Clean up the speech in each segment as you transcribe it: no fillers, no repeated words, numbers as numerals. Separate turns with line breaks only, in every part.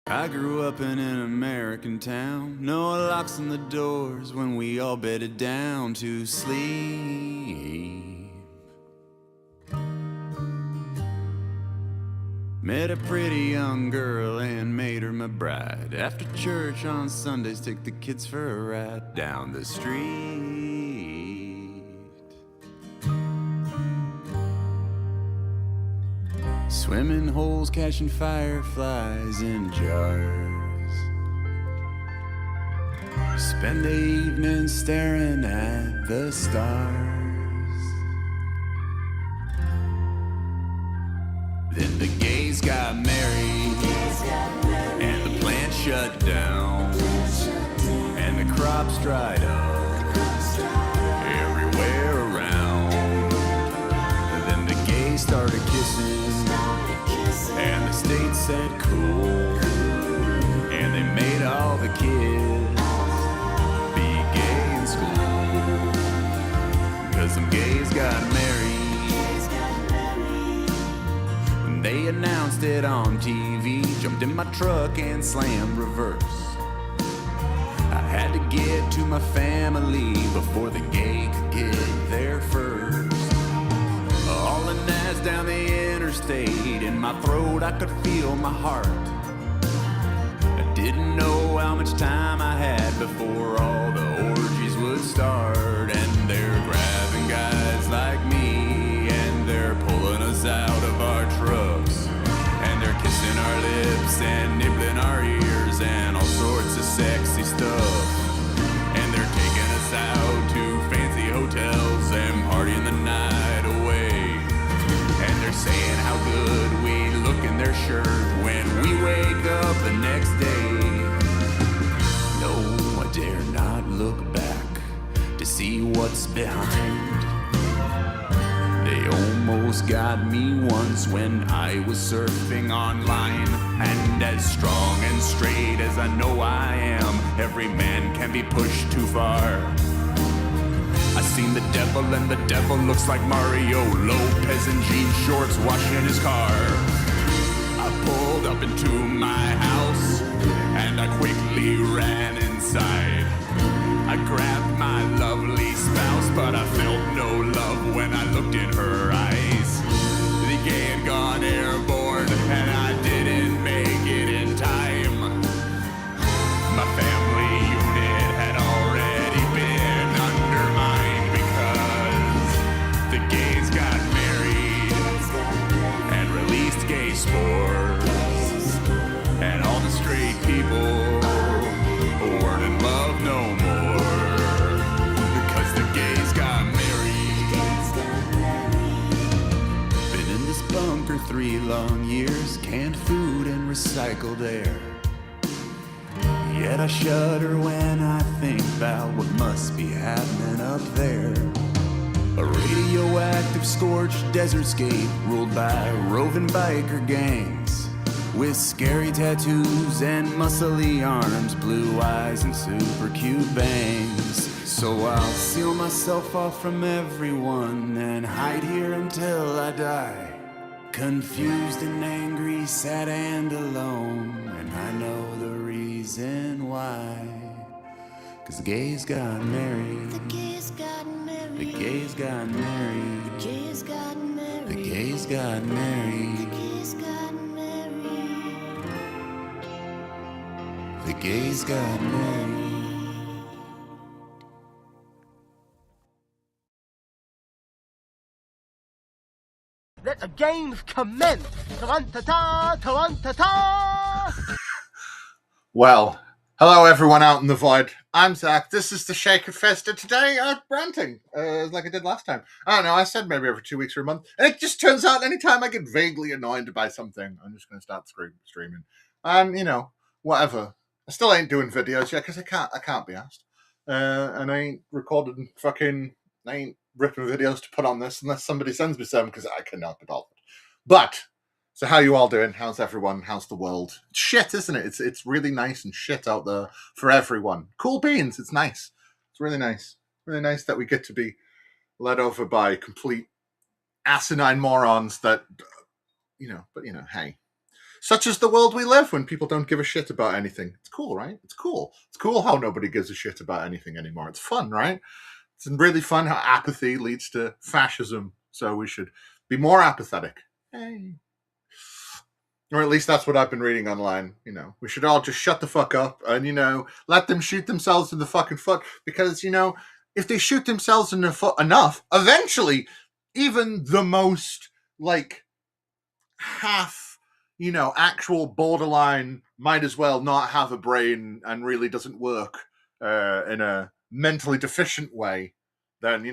I grew up in an American town. No locks on the doors when we all bedded down to sleep. Met a pretty young girl and made her my bride. After church on Sundays, took the kids for a ride down the street. Swimming holes, catching fireflies in jars. Spend the evening staring at the stars. Then the gays got married, and the plant shut down, and the crops dried up everywhere around. And then the gays started kissing, and the state said cool, and they made all the kids be gay in school, 'cause some gays got married. They announced it on TV, jumped in my truck and slammed reverse. I had to get to my family before the gay could get there first. Hauling ass down the interstate, in my throat I could feel my heart. I didn't know how much time I had before all the orgies would start. And they're grabbing guys like me, and they're pulling us out of our trucks, and they're kissing our lips and nibbling our ears and all sorts of sexy stuff. And they're taking us out to fancy hotels and partying the night away. And they're saying how good we look in their shirt when we wake up the next day. No, I dare not look back to see what's behind. They almost got me once when I was surfing online. And as strong and straight as I know I am, every man can be pushed too far. I seen the devil, and the devil looks like Mario Lopez in jean shorts washing his car. I pulled up into my house, and I quickly ran inside. I grabbed my lovely spouse, but I felt no love when I looked in her eyes. The gay had gone airborne, and I didn't make it in time. My family unit had already been undermined because the gays got married and released gay sports, and all the straight people weren't in love no more because the gays got married. Been in this bunker 3 long years, canned food and recycled air. Yet I shudder when I think about what must be happening up there. A radioactive scorched desertscape ruled by roving biker gangs, with scary tattoos and muscly arms, blue eyes and super cute bangs. So I'll seal myself off from everyone and hide here until I die. Confused and angry, sad and alone, and I know the reason why. 'Cause the gays got married.
The gays got married.
The gays got married.
The gays got married.
The gays got married.
The gays got married.
The gays got married.
Let the games commence! Ta-ran-ta-ta! Ta-ran-ta-ta!
Well, hello everyone out in the void. I'm Zach. This is the Shaker Festa. Today I'm ranting, like I did last time. I don't know, I said maybe every 2 weeks or a month. And it just turns out anytime I get vaguely annoyed by something, I'm just going to start streaming. And, whatever. I still ain't doing videos yet because I can't be asked. And I ain't recording I ain't ripping videos to put on this unless somebody sends me some because I cannot be bothered. But, so how you all doing? How's everyone? How's the world? Shit, isn't it? It's really nice and shit out there for everyone. Cool beans. It's nice. It's really nice. Really nice that we get to be led over by complete asinine morons that, hey. Such is the world we live when people don't give a shit about anything. It's cool, right? It's cool. It's cool how nobody gives a shit about anything anymore. It's fun, right? It's really fun how apathy leads to fascism. So we should be more apathetic. Hey. Or at least that's what I've been reading online. We should all just shut the fuck up and, let them shoot themselves in the fucking foot. Because, if they shoot themselves in the foot enough, eventually, even the most, half, actual borderline might as well not have a brain and really doesn't work in a mentally deficient way, then,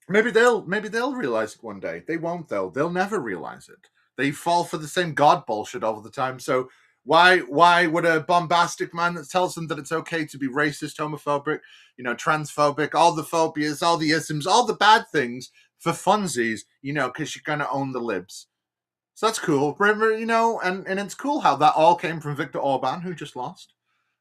maybe they'll realize it one day. They won't, though. They'll never realize it. They fall for the same God bullshit all the time. So why would a bombastic man that tells them that it's okay to be racist, homophobic, transphobic, all the phobias, all the isms, all the bad things for funsies, because you're going to own the libs. So that's cool. Remember, and it's cool how that all came from Viktor Orban, who just lost.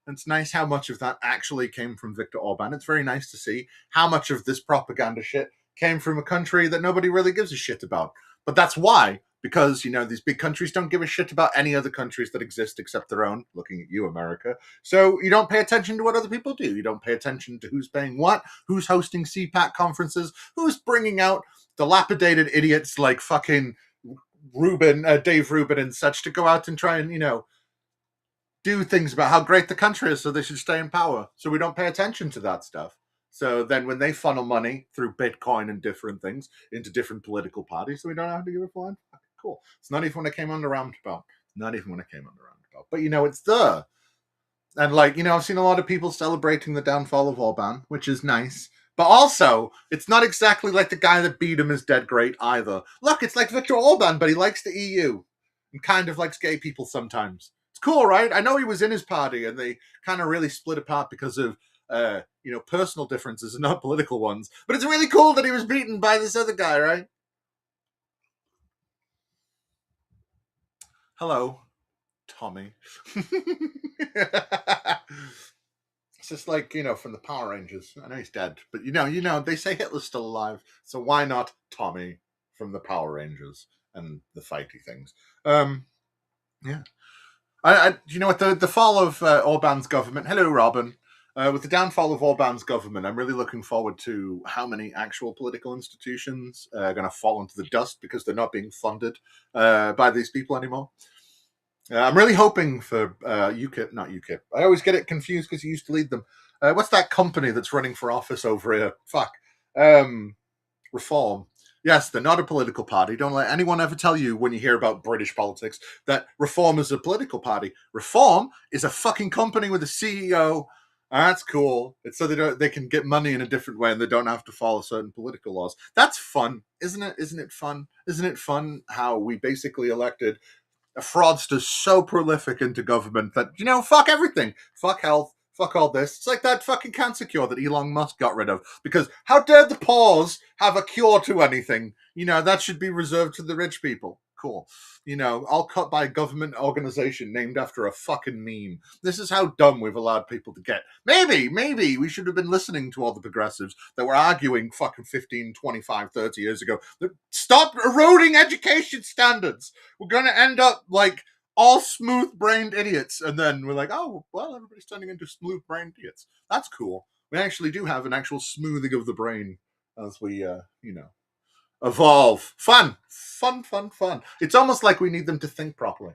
It's nice how much of that actually came from Viktor Orban. It's very nice to see how much of this propaganda shit came from a country that nobody really gives a shit about. But that's why, because, these big countries don't give a shit about any other countries that exist except their own, looking at you, America. So you don't pay attention to what other people do. You don't pay attention to who's paying what, who's hosting CPAC conferences, who's bringing out dilapidated idiots like fucking Dave Rubin and such to go out and try and, do things about how great the country is so they should stay in power. So we don't pay attention to that stuff. So then when they funnel money through Bitcoin and different things into different political parties, so we don't have to give a flying fuck. Cool. It's not even when it came on the roundabout. Not even when it came on the roundabout. But, it's there. And, I've seen a lot of people celebrating the downfall of Orban, which is nice. But also, it's not exactly like the guy that beat him is dead great either. Look, it's like Viktor Orban, but he likes the EU and kind of likes gay people sometimes. It's cool, right? I know he was in his party and they kind of really split apart because of, personal differences and not political ones. But it's really cool that he was beaten by this other guy, right? Hello, Tommy. It's just like, from the Power Rangers. I know he's dead, but they say Hitler's still alive. So why not Tommy from the Power Rangers and the fighty things? Yeah. With the fall of Orban's government, hello, Robin. With the downfall of Orban's government, I'm really looking forward to how many actual political institutions are going to fall into the dust because they're not being funded by these people anymore. I'm really hoping for UKIP, not UKIP. I always get it confused because he used to lead them. What's that company that's running for office over here? Fuck. Reform. Yes, they're not a political party. Don't let anyone ever tell you when you hear about British politics that Reform is a political party. Reform is a fucking company with a CEO. That's cool. It's so they can get money in a different way and they don't have to follow certain political laws. That's fun, isn't it? Isn't it fun? Isn't it fun how we basically elected a fraudster so prolific into government that, fuck everything. Fuck health. Fuck all this. It's like that fucking cancer cure that Elon Musk got rid of. Because how dare the poors have a cure to anything? That should be reserved to the rich people. Cool. All cut by a government organization named after a fucking meme. This is how dumb we've allowed people to get. Maybe we should have been listening to all the progressives that were arguing fucking 15, 25, 30 years ago. Stop eroding education standards. We're going to end up like all smooth-brained idiots. And then we're like, oh, well, everybody's turning into smooth-brained idiots. That's cool. We actually do have an actual smoothing of the brain as we, evolve. Fun. It's almost like we need them to think properly.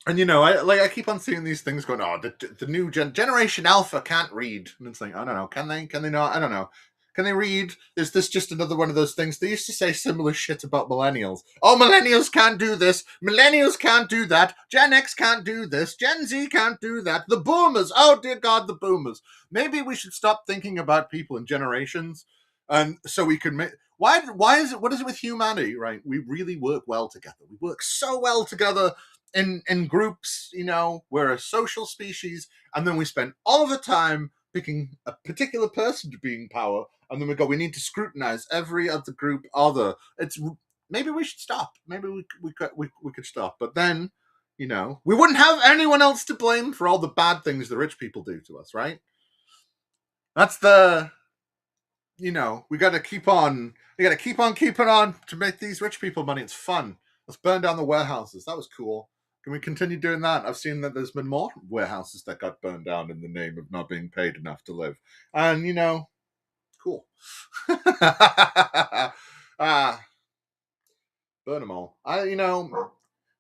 And I keep on seeing these things going, oh, the new generation Alpha can't read. And it's like, I don't know, can they not? I don't know. Can they read? Is this just another one of those things? They used to say similar shit about millennials. Oh, millennials can't do this. Millennials can't do that. Gen X can't do this. Gen Z can't do that. The boomers. Oh, dear God, the boomers. Maybe we should stop thinking about people in generations. And so we can make... Why is it... What is it with humanity, right? We really work well together. We work so well together in groups, we're a social species. And then we spend all of the time picking a particular person to be in power, and then we need to scrutinize every other group. Maybe we should stop. Maybe we could stop. But then, we wouldn't have anyone else to blame for all the bad things the rich people do to us, right? That's the, we got to keep on. We got to keep on keeping on to make these rich people money. It's fun. Let's burn down the warehouses. That was cool. Can we continue doing that? I've seen that there's been more warehouses that got burned down in the name of not being paid enough to live. And, cool. Burn them all.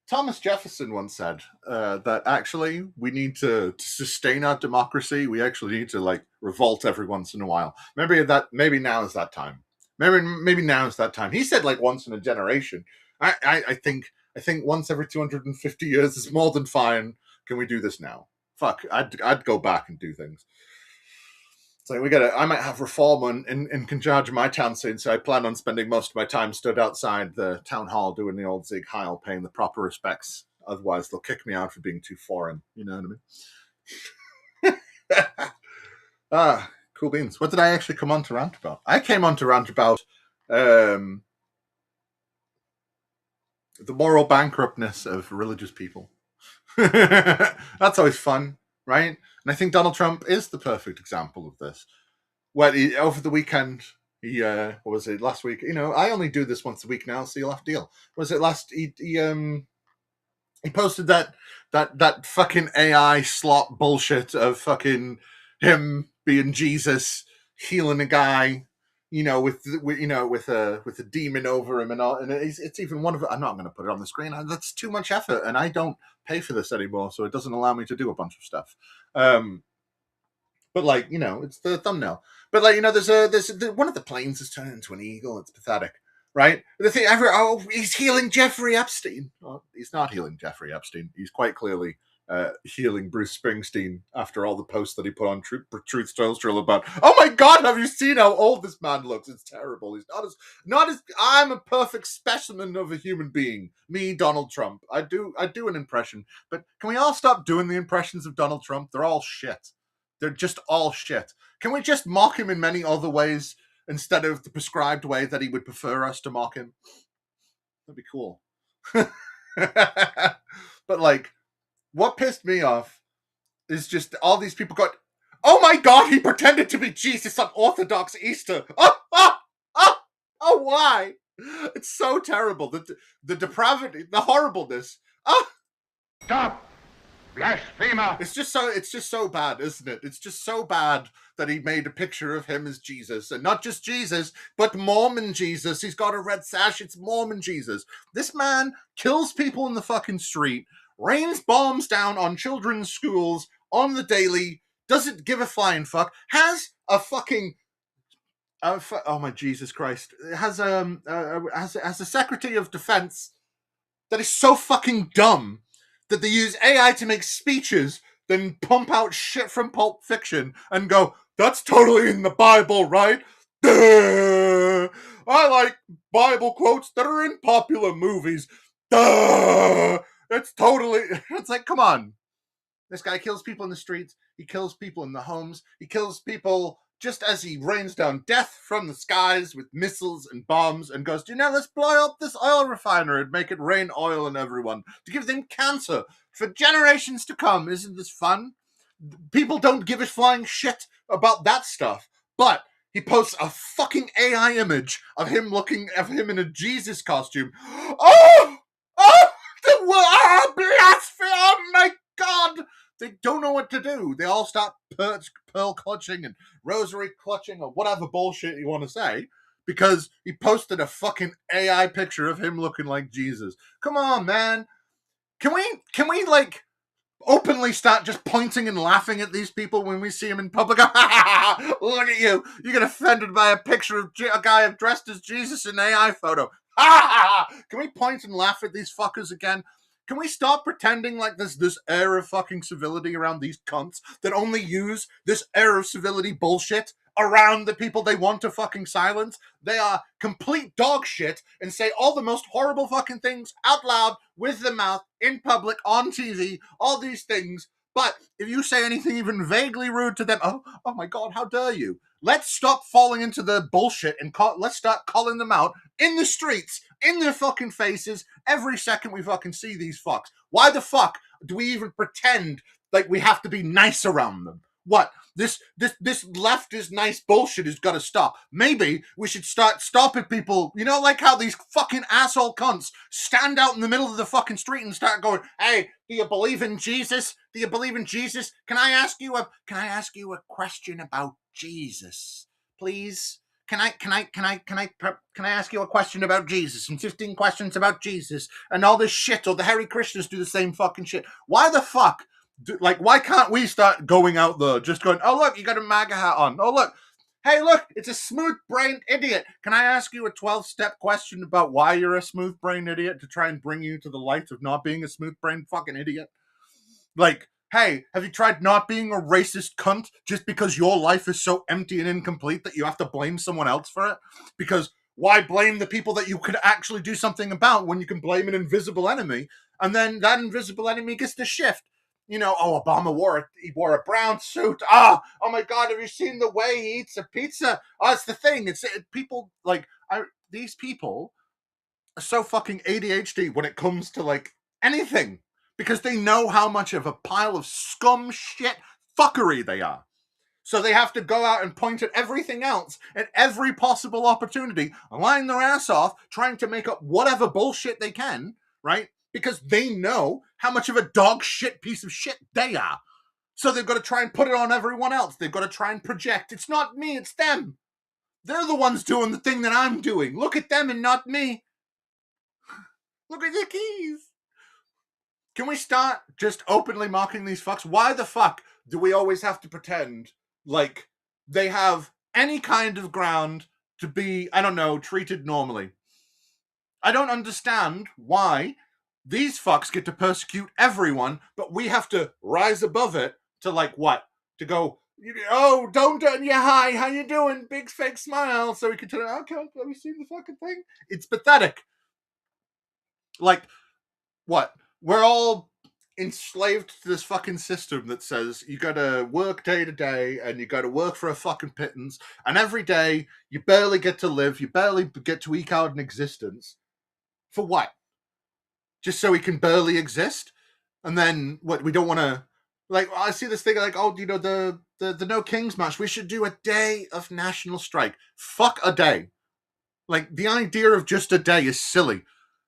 Thomas Jefferson once said that actually we need to sustain our democracy. We actually need to revolt every once in a while. Maybe now is that time. Maybe now is that time. He said once in a generation. I think once every 250 years is more than fine. Can we do this now? Fuck, I'd go back and do things. So I might have reform in conjunction of my town soon, so I plan on spending most of my time stood outside the town hall doing the old Zig Heil, paying the proper respects. Otherwise, they'll kick me out for being too foreign. You know what I mean? Cool beans. What did I actually come on to rant about? I came on to rant about the moral bankruptness of religious people. That's always fun, right? And I think Donald Trump is the perfect example of this. Well, over the weekend, what was it, last week? I only do this once a week now, so you'll have to deal. Was it last? He posted that fucking AI slot bullshit of fucking him being Jesus, healing a guy, with a demon over him and all. And it's even one of it. I'm not going to put it on the screen. That's too much effort, and I don't pay for this anymore, so it doesn't allow me to do a bunch of stuff. But it's the thumbnail. But there's one of the planes is turned into an eagle. It's pathetic, right? The thing he's healing Jeffrey Epstein. Well, he's not healing Jeffrey Epstein. He's quite clearly healing Bruce Springsteen after all the posts that he put on Truth Social about, oh my God, have you seen how old this man looks? It's terrible. He's not as I'm a perfect specimen of a human being. Me, Donald Trump. I do an impression, but can we all stop doing the impressions of Donald Trump? They're all shit. They're just all shit. Can we just mock him in many other ways instead of the prescribed way that he would prefer us to mock him? That'd be cool. But what pissed me off is just all these people got, oh my God, he pretended to be Jesus on Orthodox Easter. Oh, why? It's so terrible. The depravity, the horribleness.
Stop! Blasphemer!
It's just so bad, isn't it? It's just so bad that he made a picture of him as Jesus. And not just Jesus, but Mormon Jesus. He's got a red sash. It's Mormon Jesus. This man kills people in the fucking street, rains bombs down on children's schools on the daily, doesn't give a flying fuck, has a fucking oh my Jesus Christ, has a Secretary of Defense that is so fucking dumb that they use AI to make speeches, then pump out shit from Pulp Fiction and go, that's totally in the Bible, right? Duh! I like Bible quotes that are in popular movies. Duh! It's like, come on. This guy kills people in the streets. He kills people in the homes. He kills people just as he rains down death from the skies with missiles and bombs and goes, let's blow up this oil refinery and make it rain oil on everyone to give them cancer for generations to come. Isn't this fun? People don't give a flying shit about that stuff. But he posts a fucking AI image of him in a Jesus costume. Blasphemy! Oh my God! They don't know what to do. They all start pearl clutching and rosary clutching or whatever bullshit you want to say because he posted a fucking AI picture of him looking like Jesus. Come on, man. Can we openly start just pointing and laughing at these people when we see them in public? Look at you. You get offended by a picture of a guy dressed as Jesus in an AI photo. Can we point and laugh at these fuckers again? Can we stop pretending like there's this air of fucking civility around these cunts that only use this air of civility bullshit around the people they want to fucking silence? They are complete dog shit and say all the most horrible fucking things out loud with the mouth in public on TV, all these things. But if you say anything even vaguely rude to them, oh my God, how dare you? Let's stop falling into the bullshit and let's start calling them out in the streets, in their fucking faces, every second we fucking see these fucks. Why the fuck do we even pretend like we have to be nice around them? What? This leftist nice bullshit has got to stop. Maybe we should start stopping people. You know, like how these fucking asshole cunts stand out in the middle of the fucking street and start going, "Hey, do you believe in Jesus? Do you believe in Jesus? Can I ask you a question about Jesus, please? Can I ask you a question about Jesus? And 15 questions about Jesus and all this shit, or the Hare Krishnas do the same fucking shit. Why the fuck? Why can't we start going out there just going, oh, look, you got a MAGA hat on. Oh, look. Hey, look, it's a smooth-brained idiot. Can I ask you a 12-step question about why you're a smooth-brained idiot to try and bring you to the light of not being a smooth-brained fucking idiot? Like, hey, have you tried not being a racist cunt just because your life is so empty and incomplete that you have to blame someone else for it? Because why blame the people that you could actually do something about when you can blame an invisible enemy, and then that invisible enemy gets to shift? You know, oh, Obama wore a brown suit. Oh my God, have you seen the way he eats a pizza? Oh, it's the thing. People like these people are so fucking ADHD when it comes to like anything, because they know how much of a pile of scum shit fuckery they are. So they have to go out and point at everything else at every possible opportunity, lying their ass off, trying to make up whatever bullshit they can, right? Because they know how much of a dog shit piece of shit they are. So they've got to try and put it on everyone else. They've got to try and project. It's not me, it's them. They're the ones doing the thing that I'm doing. Look at them and not me. Look at the keys. Can we start just openly mocking these fucks? Why the fuck do we always have to pretend like they have any kind of ground to be, I don't know, treated normally? I don't understand why these fucks get to persecute everyone, but we have to rise above it to like what? To go, oh, don't yeah, hi, how you doing? Big fake smile, so we can tell, okay, have you seen the fucking thing? It's pathetic. Like, what? We're all enslaved to this fucking system that says you gotta work day to day and you gotta work for a fucking pittance, and every day you barely get to live, you barely get to eke out an existence. For what? Just so we can barely exist? And then what? We don't want to. Like, I see this thing like, oh, you know, the No Kings March. We should do a day of national strike. Fuck a day. Like, the idea of just a day is silly.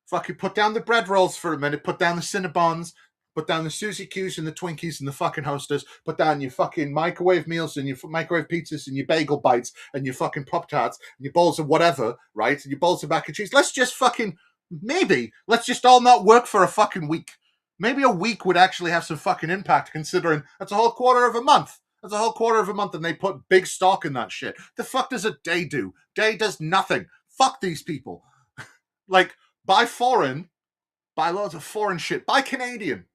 Fucking put down the bread rolls for a minute. Put down the Cinnabons. Put down the Suzy Q's and the Twinkies and the fucking Hostess. Put down your fucking microwave meals and your microwave pizzas and your bagel bites and your fucking Pop-Tarts and your bowls of whatever, right? And your bowls of mac and cheese. Let's just fucking, maybe, let's just all not work for a fucking week. Maybe a week would actually have some fucking impact, considering that's a whole quarter of a month. That's a whole quarter of a month, and they put big stock in that shit. The fuck does a day do? Day does nothing. Fuck these people. Like, buy foreign, buy loads of foreign shit, buy Canadian.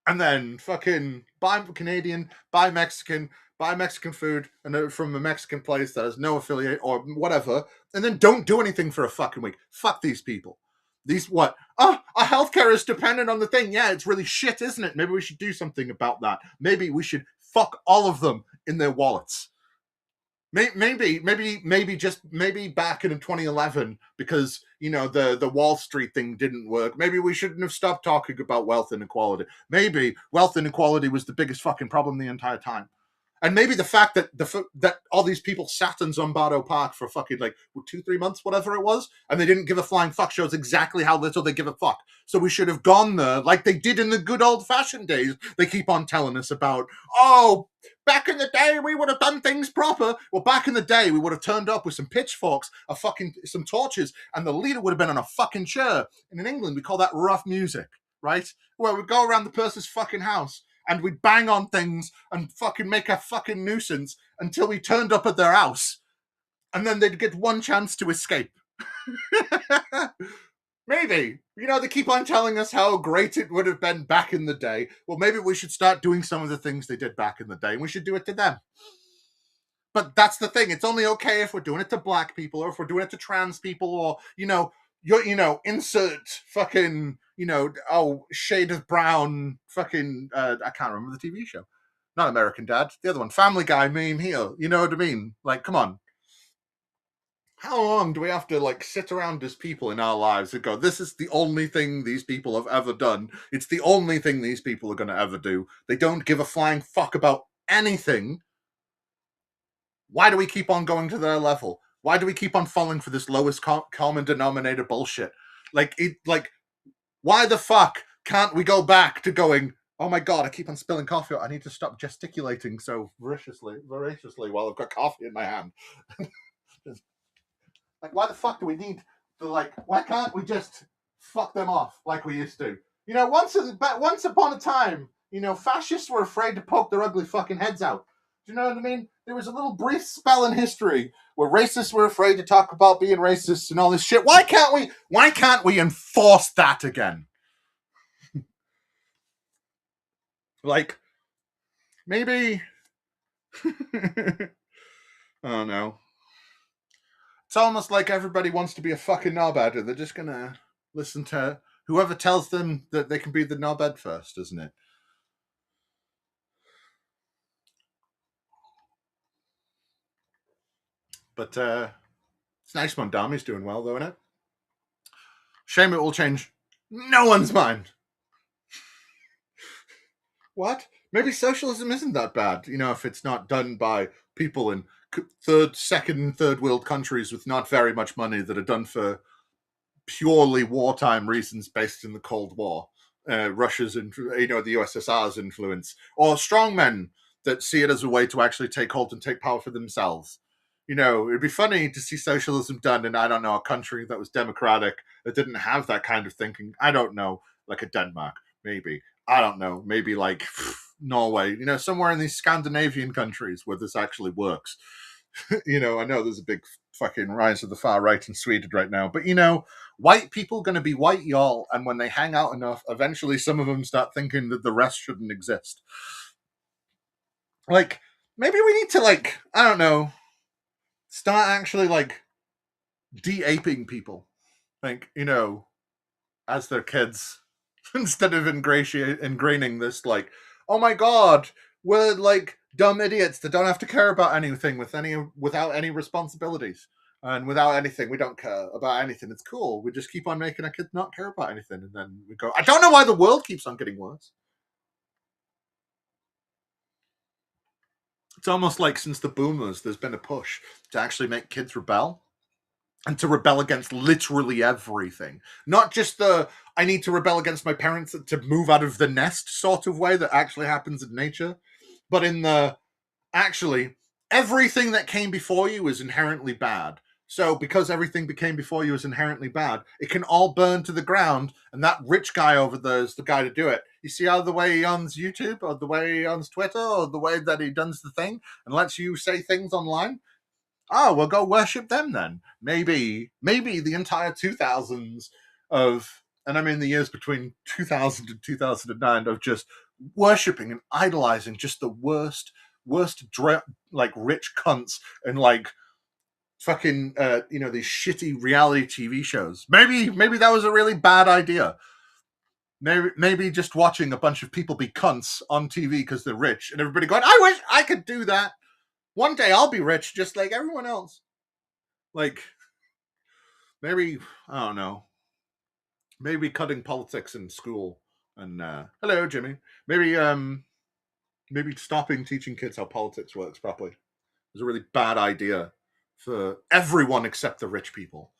And then fucking buy Canadian, buy Mexican food and from a Mexican place that has no affiliate or whatever, and then don't do anything for a fucking week. Fuck these people. These what? Oh, our healthcare is dependent on the thing. Yeah, it's really shit, isn't it? Maybe we should do something about that. Maybe we should fuck all of them in their wallets. Maybe back in 2011, because you know the Wall Street thing didn't work. Maybe we shouldn't have stopped talking about wealth inequality. Maybe wealth inequality was the biggest fucking problem the entire time. And maybe the fact that that all these people sat in Zombardo Park for fucking like 2-3 months, whatever it was, and they didn't give a flying fuck, shows exactly how little they give a fuck. So we should have gone there like they did in the good old fashioned days. They keep on telling us about, oh, back in the day we would have done things proper. Well, back in the day we would have turned up with some pitchforks, some torches, and the leader would have been on a fucking chair. And in England we call that rough music, right? Where we go around the person's fucking house and we'd bang on things and fucking make a fucking nuisance until we turned up at their house. And then they'd get one chance to escape. Maybe. You know, they keep on telling us how great it would have been back in the day. Well, maybe we should start doing some of the things they did back in the day, and we should do it to them. But that's the thing. It's only okay if we're doing it to black people, or if we're doing it to trans people, or, insert fucking, shade of brown fucking, I can't remember the TV show. Not American Dad. The other one, Family Guy meme here. You know what I mean? Like, come on. How long do we have to like sit around as people in our lives and go, this is the only thing these people have ever done. It's the only thing these people are going to ever do. They don't give a flying fuck about anything. Why do we keep on going to their level? Why do we keep on falling for this lowest common denominator bullshit? Why the fuck can't we go back to going, oh my god, I keep on spilling coffee. I need to stop gesticulating so voraciously while I've got coffee in my hand. Like, why the fuck do we need to, like, why can't we just fuck them off like we used to? You know, once upon a time, you know, fascists were afraid to poke their ugly fucking heads out. Do you know what I mean? There was a little brief spell in history where racists were afraid to talk about being racist and all this shit. Why can't we enforce that again? Like, maybe I don't know. It's almost like everybody wants to be a fucking knobhead. They're just gonna listen to whoever tells them that they can be the knobhead first, isn't it? But it's nice Mondami's doing well, though, isn't it? Shame it will change no one's mind. What? Maybe socialism isn't that bad, you know, if it's not done by people in second and third world countries with not very much money that are done for purely wartime reasons based in the Cold War, Russia's, the USSR's influence, or strongmen that see it as a way to actually take hold and take power for themselves. You know, it'd be funny to see socialism done in, I don't know, a country that was democratic, that didn't have that kind of thinking. I don't know, like a Denmark, maybe. I don't know, maybe like Norway, you know, somewhere in these Scandinavian countries where this actually works. You know, I know there's a big fucking rise of the far right in Sweden right now, but you know, white people going to be white, y'all, and when they hang out enough, eventually some of them start thinking that the rest shouldn't exist. Like, maybe we need to, like, I don't know, start actually, like, de-aping people, like, you know, as their kids, instead of ingraining this, like, oh my god, we're, like, dumb idiots that don't have to care about anything without any responsibilities. And without anything, we don't care about anything. It's cool. We just keep on making our kids not care about anything. And then we go, I don't know why the world keeps on getting worse. It's almost like since the boomers, there's been a push to actually make kids rebel. And to rebel against literally everything. Not just the, I need to rebel against my parents to move out of the nest sort of way that actually happens in nature. But in the, actually, everything that came before you is inherently bad. So because everything became before you is inherently bad, it can all burn to the ground, and that rich guy over there is the guy to do it. You see how the way he owns YouTube, or the way he owns Twitter, or the way that he does the thing, and lets you say things online? Oh, well, go worship them then. Maybe the entire 2000s of, and I mean the years between 2000 and 2009, of just worshipping and idolizing just the worst, like rich cunts and like fucking, these shitty reality TV shows. Maybe that was a really bad idea. Maybe just watching a bunch of people be cunts on TV because they're rich and everybody going, I wish I could do that. One day I'll be rich just like everyone else. Like, maybe, I don't know, maybe cutting politics in school and, hello, Jimmy. Maybe stopping teaching kids how politics works properly is a really bad idea for everyone except the rich people.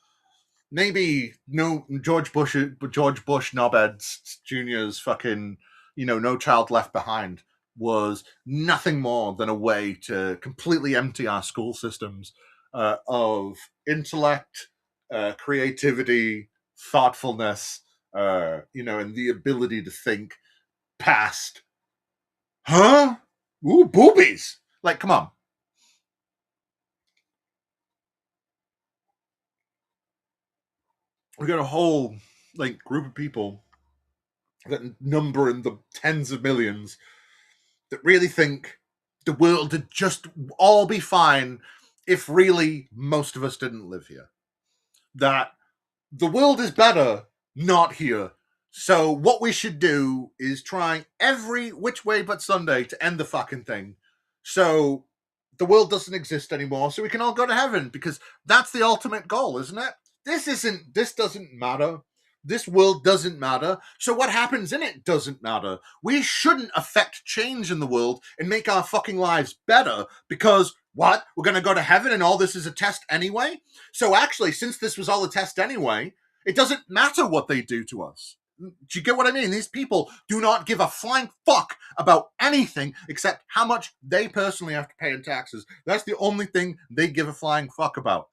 Maybe no George Bush knobheads Jr.'s fucking, No Child Left Behind was nothing more than a way to completely empty our school systems of intellect, creativity, thoughtfulness, and the ability to think past, huh? Ooh, boobies! Like, come on. We got a whole like group of people that number in the tens of millions that really think the world would just all be fine if really most of us didn't live here. That the world is better not here. So what we should do is try every which way but Sunday to end the fucking thing. So the world doesn't exist anymore, so we can all go to heaven, because that's the ultimate goal, isn't it? This doesn't matter. This world doesn't matter. So what happens in it doesn't matter. We shouldn't affect change in the world and make our fucking lives better because what? We're going to go to heaven and all this is a test anyway? So actually, since this was all a test anyway, it doesn't matter what they do to us. Do you get what I mean? These people do not give a flying fuck about anything except how much they personally have to pay in taxes. That's the only thing they give a flying fuck about.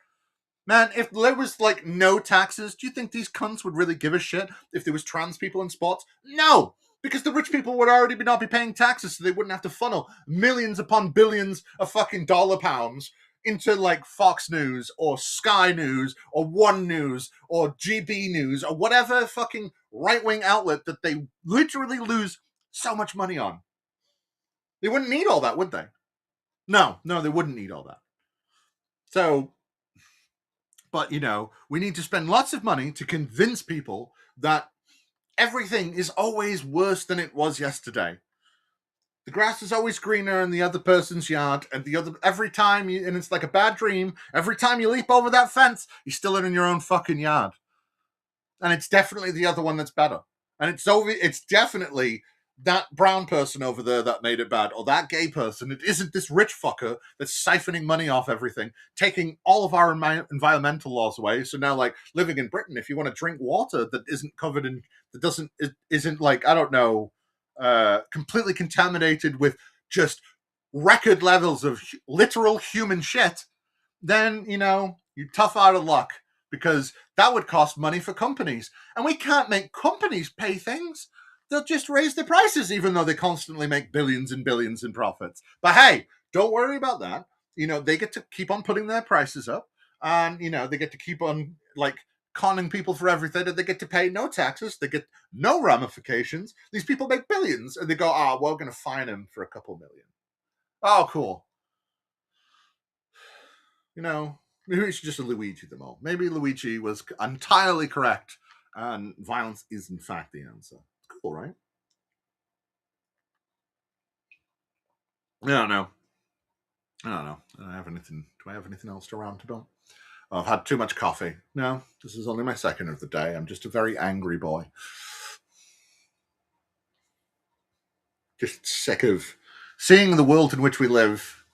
Man, if there was like no taxes, do you think these cunts would really give a shit if there was trans people in sports? No, because the rich people would already not be paying taxes, so they wouldn't have to funnel millions upon billions of fucking dollar pounds into like Fox News or Sky News or One News or GB News or whatever fucking right-wing outlet that they literally lose so much money on. They wouldn't need all that, would they? No, they wouldn't need all that. So, but, we need to spend lots of money to convince people that everything is always worse than it was yesterday. The grass is always greener in the other person's yard, and every time and it's like a bad dream, every time you leap over that fence, you're still in your own fucking yard. And it's definitely the other one that's better. And it's definitely that brown person over there that made it bad, or that gay person. It isn't this rich fucker that's siphoning money off everything, taking all of our environmental laws away. So now, like, living in Britain, if you want to drink water that isn't covered in, isn't like, I don't know, completely contaminated with just record levels of literal human shit, then, you tough out of luck, because that would cost money for companies. And we can't make companies pay things. They'll just raise the prices, even though they constantly make billions and billions in profits. But hey, don't worry about that. They get to keep on putting their prices up, and, they get to keep on, like, conning people for everything, and they get to pay no taxes. They get no ramifications. These people make billions, and they go, we're going to fine them for a couple million. Oh, cool. Maybe we should just Luigi them all. Maybe Luigi was entirely correct, and violence is in fact the answer. Cool, right? I don't know. I don't have anything. Do I have anything else to rant about? I've had too much coffee. No, this is only my second of the day. I'm just a very angry boy. Just sick of seeing the world in which we live,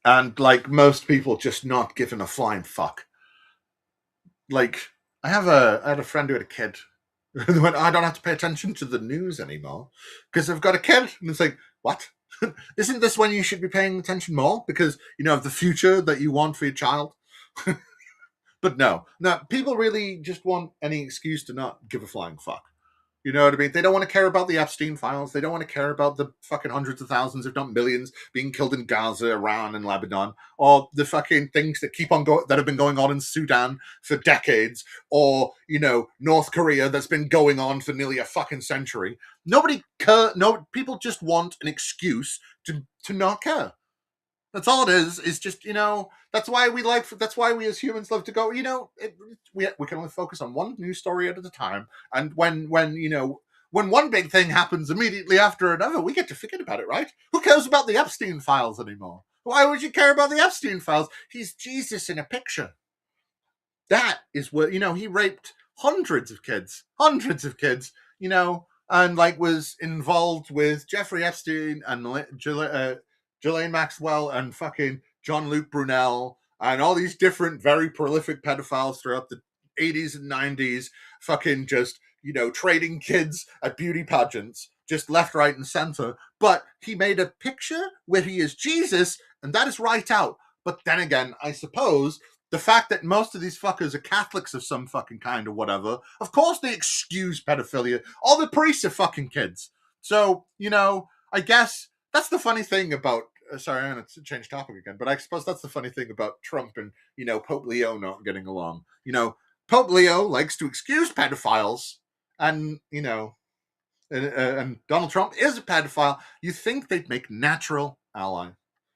and like most people, just not giving a flying fuck. Like, I had a friend who had a kid. They went, I don't have to pay attention to the news anymore because I've got a kid. And it's like, what? Isn't this when you should be paying attention more? Because, of the future that you want for your child? But no, people really just want any excuse to not give a flying fuck. You know what I mean? They don't want to care about the Epstein files. They don't want to care about the fucking hundreds of thousands, if not millions, being killed in Gaza, Iran, and Lebanon, or the fucking things that that have been going on in Sudan for decades, or, North Korea that's been going on for nearly a fucking century. Nobody care. No, people just want an excuse to not care. That's all it is. It's just, that's why we as humans love to go, we can only focus on one news story at a time. And when one big thing happens immediately after another, we get to forget about it, right? Who cares about the Epstein files anymore? Why would you care about the Epstein files? He's Jesus in a picture. That is what, he raped hundreds of kids, and like was involved with Jeffrey Epstein and Ghislaine Maxwell and fucking Jean-Luc Brunel and all these different very prolific pedophiles throughout the 80s and 90s, fucking just, trading kids at beauty pageants, just left, right, and center. But he made a picture where he is Jesus, and that is right out. But then again, I suppose the fact that most of these fuckers are Catholics of some fucking kind or whatever, of course they excuse pedophilia. All the priests are fucking kids. So, I guess that's the funny thing about, sorry, I'm going to change topic again, but I suppose that's the funny thing about Trump and, Pope Leo not getting along. Pope Leo likes to excuse pedophiles, and, and Donald Trump is a pedophile. You think they'd make natural allies.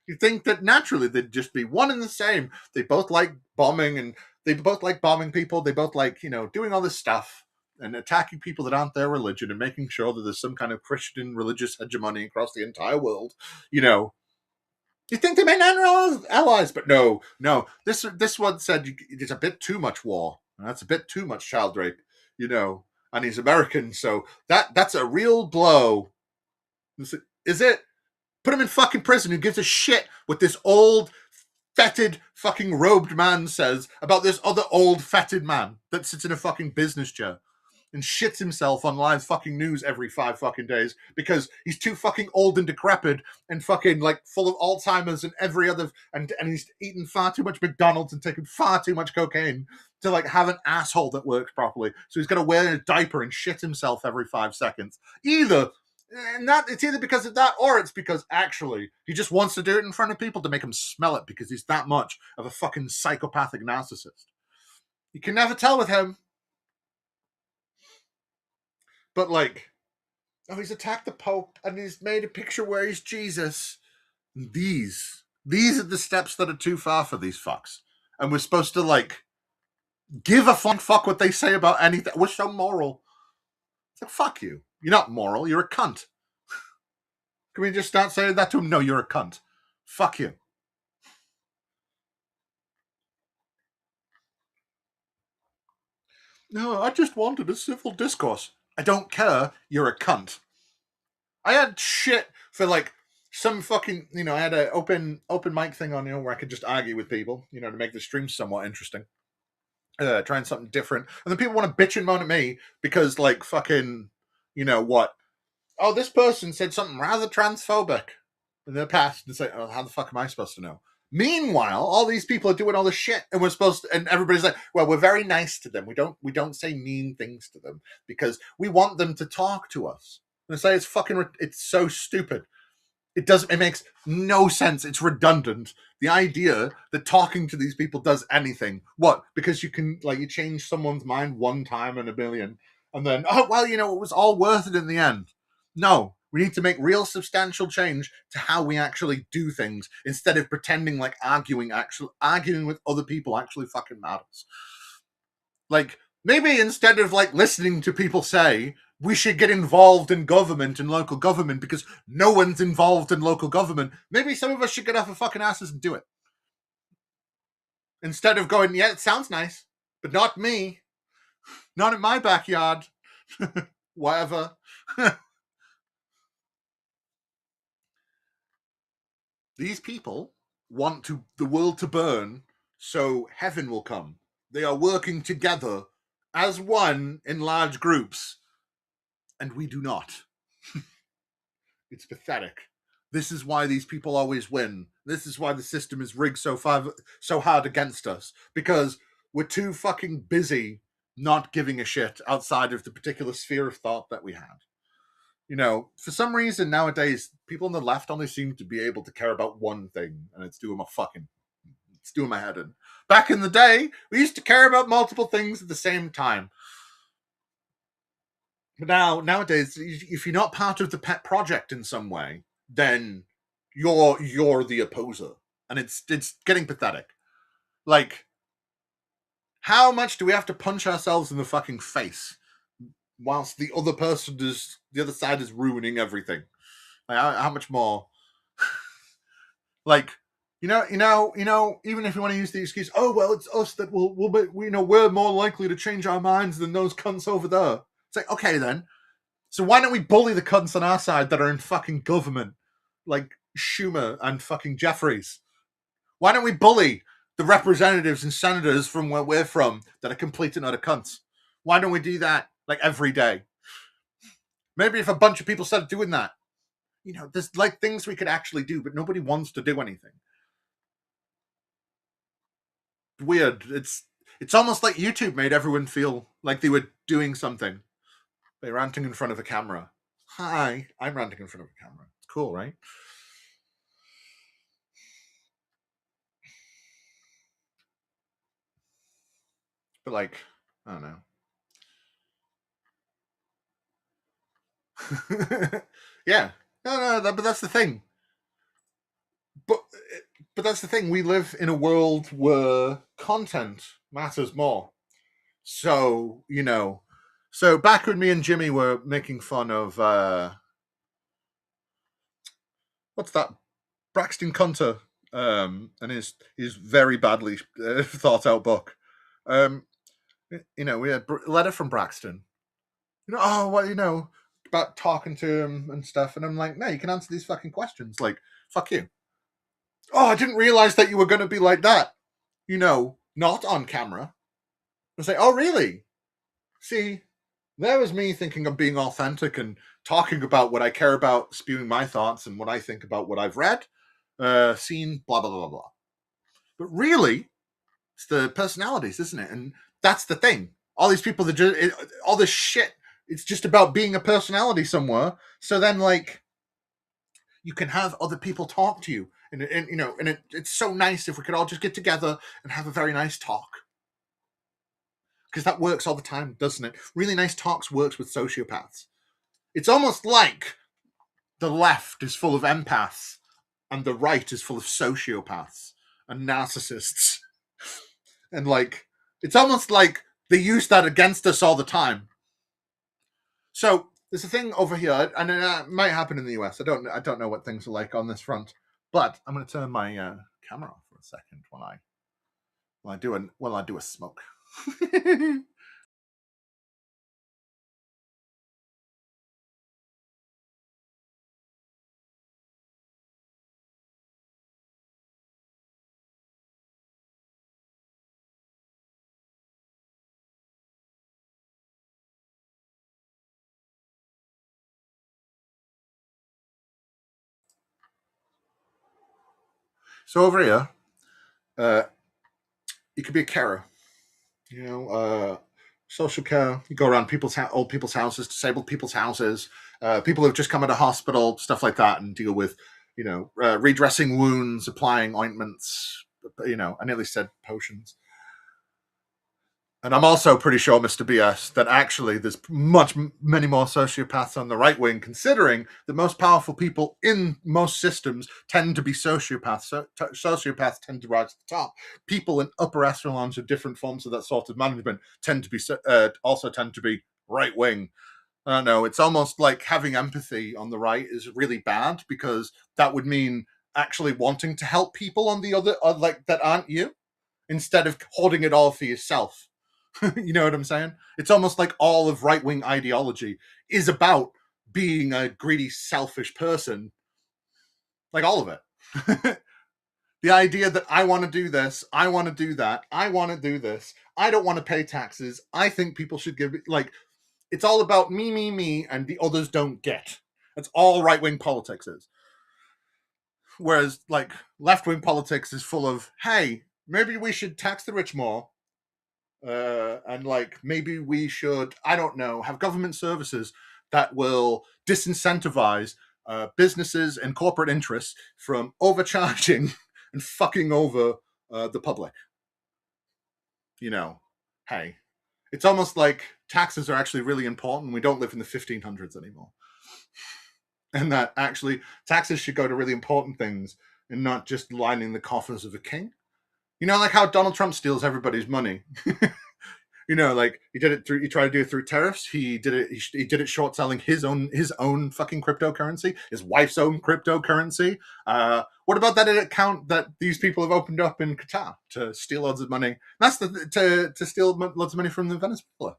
You think that naturally they'd just be one and the same. They both like bombing, and they both like bombing people. They both like, doing all this stuff and attacking people that aren't their religion and making sure that there's some kind of Christian religious hegemony across the entire world, You think they made allies, but no. This one said it's a bit too much war. That's a bit too much child rape, And he's American, so that's a real blow. Is it? Put him in fucking prison. Who gives a shit what this old, fetid, fucking robed man says about this other old, fetid man that sits in a fucking business chair and shits himself on live fucking news every 5 fucking days because he's too fucking old and decrepit and fucking like full of Alzheimer's and every other and he's eaten far too much McDonald's and taken far too much cocaine to like have an asshole that works properly. So he's got to wear a diaper and shit himself every 5 seconds. It's either because of that or it's because actually he just wants to do it in front of people to make them smell it because he's that much of a fucking psychopathic narcissist. You can never tell with him. But like, he's attacked the Pope and he's made a picture where he's Jesus. These are the steps that are too far for these fucks. And we're supposed to like give a fuck what they say about anything. We're so moral. It's like, fuck you. You're not moral. You're a cunt. Can we just start saying that to him? No, you're a cunt. Fuck you. No, I just wanted a civil discourse. I don't care. You're a cunt. I had shit for like some fucking, I had an open mic thing on, where I could just argue with people, to make the stream somewhat interesting. Trying something different. And then people want to bitch and moan at me because like fucking, what? Oh, this person said something rather transphobic in the past. And it's like, oh, how the fuck am I supposed to know? Meanwhile, all these people are doing all this shit, and we're supposed to, and everybody's like, well, we're very nice to them. We don't say mean things to them because we want them to talk to us. And I say it's so stupid. It makes no sense. It's redundant. The idea that talking to these people does anything. What? Because you can, like, you change someone's mind one time in a billion, and then, oh, well, it was all worth it in the end. No, we need to make real substantial change to how we actually do things instead of pretending like arguing with other people actually fucking matters. Like, maybe instead of like listening to people say, we should get involved in government and local government because no one's involved in local government, maybe some of us should get off our fucking asses and do it. Instead of going, yeah, it sounds nice, but not me. Not in my backyard. Whatever. These people want the world to burn so heaven will come. They are working together as one in large groups, and we do not. It's pathetic. This is why these people always win. This is why the system is rigged so hard against us, because we're too fucking busy not giving a shit outside of the particular sphere of thought that we had. For some reason nowadays, people on the left only seem to be able to care about one thing, and it's doing my head in. Back in the day, we used to care about multiple things at the same time. But nowadays, if you're not part of the pet project in some way, then you're the opposer, and it's getting pathetic. Like, how much do we have to punch ourselves in the fucking face whilst the other side is ruining everything? Like, how much more? Like, even if you want to use the excuse, oh well, it's us that we're more likely to change our minds than those cunts over there. It's like, okay then. So why don't we bully the cunts on our side that are in fucking government, like Schumer and fucking Jeffries? Why don't we bully the representatives and senators from where we're from that are complete and utter cunts? Why don't we do that like every day? Maybe if a bunch of people started doing that, there's like things we could actually do, but nobody wants to do anything. Weird. It's almost like YouTube made everyone feel like they were doing something. They're ranting in front of a camera. Hi, I'm ranting in front of a camera. It's cool, right? But like, I don't know. Yeah. No, but that's the thing. But that's the thing. We live in a world where content matters more. So, so back when me and Jimmy were making fun of what's that Braxton Cunter and his very badly thought out book. We had a letter from Braxton. About talking to him and stuff. And I'm like, no, you can answer these fucking questions. Like, fuck you. Oh, I didn't realize that you were going to be like that. Not on camera. I was like, oh, really? See, there was me thinking I'm being authentic and talking about what I care about, spewing my thoughts and what I think about what I've read, seen, blah, blah, blah, blah. But really, it's the personalities, isn't it? And that's the thing. All these people that all this shit, it's just about being a personality somewhere. So then, like, you can have other people talk to you. And it's so nice if we could all just get together and have a very nice talk. Because that works all the time, doesn't it? Really nice talks works with sociopaths. It's almost like the left is full of empaths and the right is full of sociopaths and narcissists. And like, it's almost like they use that against us all the time. So there's a thing over here, and it might happen in the US. I don't know what things are like on this front, but I'm going to turn my camera off for a second while I do a smoke. So over here, you could be a carer, social care. You go around old people's houses, disabled people's houses, people who've just come out of hospital, stuff like that, and deal with, redressing wounds, applying ointments. I nearly said potions. And I'm also pretty sure, Mr. BS, that actually there's many more sociopaths on the right wing, considering the most powerful people in most systems tend to be sociopaths. So, sociopaths tend to rise to the top. People in upper echelons of different forms of that sort of management also tend to be right wing. I don't know. It's almost like having empathy on the right is really bad, because that would mean actually wanting to help people on the other, like, that aren't you, instead of hoarding it all for yourself. You know what I'm saying? It's almost like all of right-wing ideology is about being a greedy, selfish person. Like, all of it. The idea that I want to do this, I want to do that, I want to do this, I don't want to pay taxes, I think people should give it, like, it's all about me, and the others don't get. That's all right-wing politics is. Whereas, like, left-wing politics is full of, hey, maybe we should tax the rich more, and like, maybe we should, I don't know, have government services that will disincentivize businesses and corporate interests from overcharging and fucking over the public. Hey, it's almost like taxes are actually really important. We don't live in the 1500s anymore. And that actually taxes should go to really important things and not just lining the coffers of a king. Like how Donald Trump steals everybody's money. Like, he tried to do it through tariffs. He did it short selling his own fucking cryptocurrency, his wife's own cryptocurrency. What about that account that these people have opened up in Qatar to steal loads of money? That's to steal loads of money from the Venezuela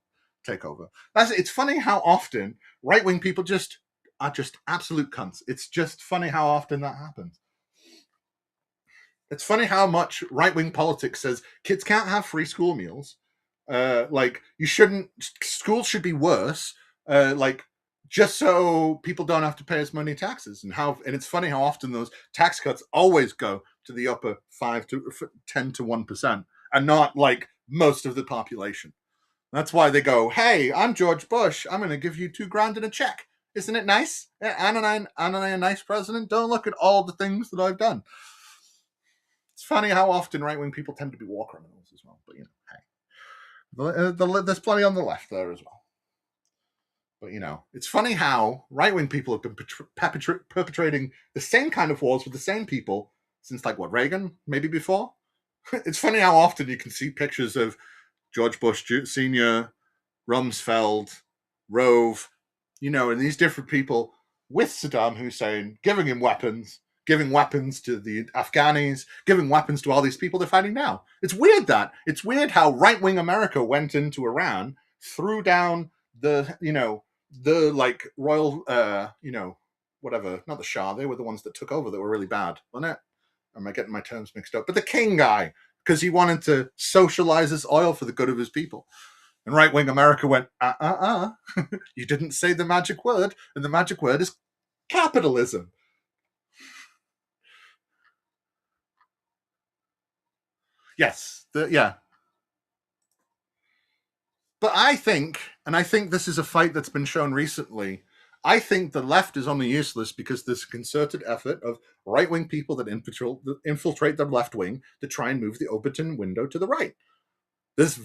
takeover. It's funny how often right wing people are just absolute cunts. It's just funny how often that happens. It's funny how much right wing politics says kids can't have free school meals. Like, schools should be worse, like, just so people don't have to pay as many taxes. And it's funny how often those tax cuts always go to the upper 10 to 1%, and not like most of the population. That's why they go, hey, I'm George Bush, I'm going to give you $2,000 in a check. Isn't it nice? Aren't I a nice president? Don't look at all the things that I've done. It's funny how often right-wing people tend to be war criminals as well. But, hey, there's plenty on the left there as well. But, it's funny how right-wing people have been perpetrating the same kind of wars with the same people since, like, Reagan, maybe before? It's funny how often you can see pictures of George Bush Sr., Rumsfeld, Rove, and these different people with Saddam Hussein, giving him weapons, giving weapons to the Afghanis, giving weapons to all these people they're fighting now. It's weird how right-wing America went into Iran, threw down the, the like royal, whatever, not the Shah, they were the ones that took over that were really bad, wasn't it? Or am I getting my terms mixed up? But the king guy, because he wanted to socialize his oil for the good of his people. And right-wing America went, you didn't say the magic word, and the magic word is capitalism. Yes, yeah. But I think this is a fight that's been shown recently, I think the left is only useless because there's a concerted effort of right-wing people that infiltrate the left wing to try and move the Overton window to the right. There's,